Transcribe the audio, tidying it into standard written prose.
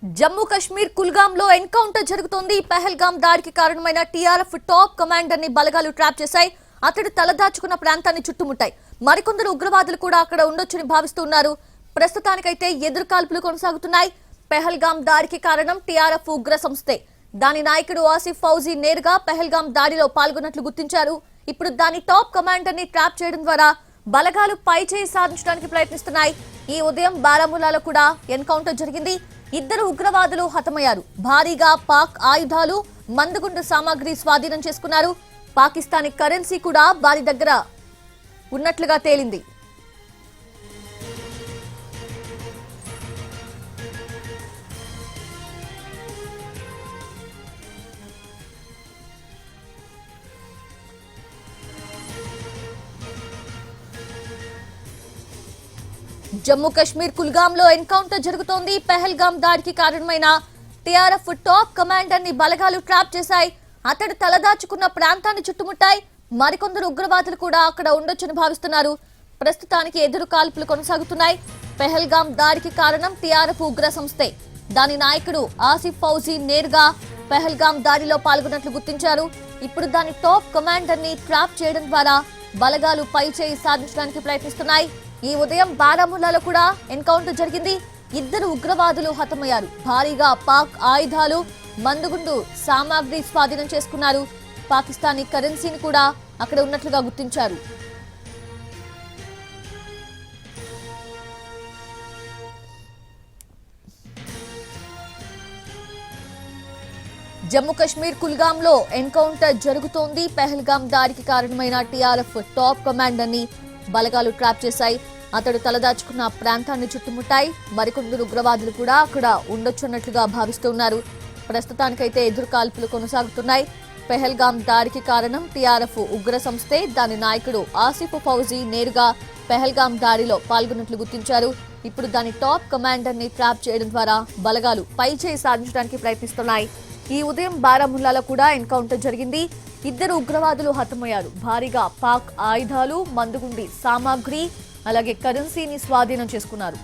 జమ్మూ కశ్మీర్ కుల్గామ్ లో ఎన్కౌంటర్ జరుగుతోంది. పహల్గామ్ దాడికి కారణమైన టీఆర్ఎఫ్ టాప్ కమాండర్ ని బలగాలు ట్రాప్ చేశాయి. అతడు తలదాచుకున్న ప్రాంతాన్ని చుట్టుముట్టాయి. మరికొందరు ఉగ్రవాదులు కూడా అక్కడ ఉండొచ్చని భావిస్తున్నారు. ప్రస్తుతానికైతే ఎదురుకాల్పులు కొనసాగుతున్నాయి. పహల్గామ్ దాడికి కారణం టీఆర్ఎఫ్ ఉగ్ర సంస్థే. దాని నాయకుడు ఆసిఫ్ ఫౌజీ నేరుగా పహల్గామ్ దాడిలో పాల్గొన్నట్లు గుర్తించారు. ఇప్పుడు దాని టాప్ కమాండర్ ని ట్రాప్ చేయడం ద్వారా బలగాలు పైచేయి సాధించడానికి ప్రయత్నిస్తున్నాయి. ఈ ఉదయం బారాముల్లాలో కూడా ఎన్కౌంటర్ జరిగింది. ఇద్దరు ఉగ్రవాదులు హతమయ్యారు. భారీగా పాక్ ఆయుధాలు, మందుగుండు సామాగ్రి స్వాధీనం చేసుకున్నారు. పాకిస్తానీ కరెన్సీ కూడా వారి దగ్గర ఉన్నట్లుగా తేలింది. జమ్మూ కశ్మీర్ కుల్గామ్ లో ఎన్కౌంటర్ జరుగుతోంది. పహల్గామ్ దాడికి కారణమైన టీఆర్ఎఫ్ టాప్ కమాండర్ ని బలగాలు ట్రాప్ చేశాయి. అతడు తలదాచుకున్న ప్రాంతాన్ని చుట్టుముట్టాయి. మరికొందరు ఉగ్రవాదులు కూడా అక్కడ ఉండొచ్చని భావిస్తున్నారు. ప్రస్తుతానికి ఎదురు కాల్పులు కొనసాగుతున్నాయి. పహల్గామ్ దాడికి కారణం టీఆర్ఎఫ్ ఉగ్ర సంస్థే. దాని నాయకుడు ఆసిఫ్ ఫౌజీ నేరుగా పహల్గామ్ దాడిలో పాల్గొన్నట్లు గుర్తించారు. ఇప్పుడు దాని టాప్ కమాండర్ ని ట్రాప్ చేయడం ద్వారా బలగాలు పైచేయి సాధించడానికి ప్రయత్నిస్తున్నాయి. ఈ ఉదయం బారాముల్లాలో కూడా ఎన్కౌంటర్ జరిగింది. ఇద్దరు ఉగ్రవాదులు హతమయ్యారు. భారీగా పాక్ ఆయుధాలు, మందుగుండు సామాగ్రి స్వాధీనం చేసుకున్నారు. పాకిస్తానీ కరెన్సీని కూడా అక్కడ ఉన్నట్లుగా గుర్తించారు. జమ్మూ కశ్మీర్ కుల్గామ్ లో ఎన్కౌంటర్ జరుగుతోంది. పహల్గామ్ దాడికి కారణమైన టీఆర్ఎఫ్ టాప్ కమాండర్ ని బలగాలు ట్రాప్ చేశాయి. అతడు తలదాచుకున్న ప్రాంతాన్ని చుట్టుముట్టాయి. మరికొందరు ఉగ్రవాదులు కూడా అక్కడ ఉండొచ్చున్నట్లుగా భావిస్తున్నారు. ప్రస్తుతానికైతే ఎదురు కాల్పులు కొనసాగుతున్నాయి. పహల్గామ్ దాడికి కారణం టీఆర్ఎఫ్ ఉగ్ర సంస్థే. దాని నాయకుడు ఆసిఫ్ ఫౌజీ నేరుగా పహల్గామ్ దాడిలో పాల్గొన్నట్లు గుర్తించారు. ఇప్పుడు దాని టాప్ కమాండర్ ని ట్రాప్ చేయడం ద్వారా బలగాలు పైచేయి సాధించడానికి ప్రయత్నిస్తున్నాయి. ఈ ఉదయం బారాముల్లాలో కూడా ఎన్కౌంటర్ జరిగింది. ఇద్దరు ఉగ్రవాదులు హతమయ్యారు. భారీగా పాక్ ఆయుధాలు, మందుగుండి సామాగ్రి, అలాగే కరెన్సీని స్వాధీనం చేసుకున్నారు.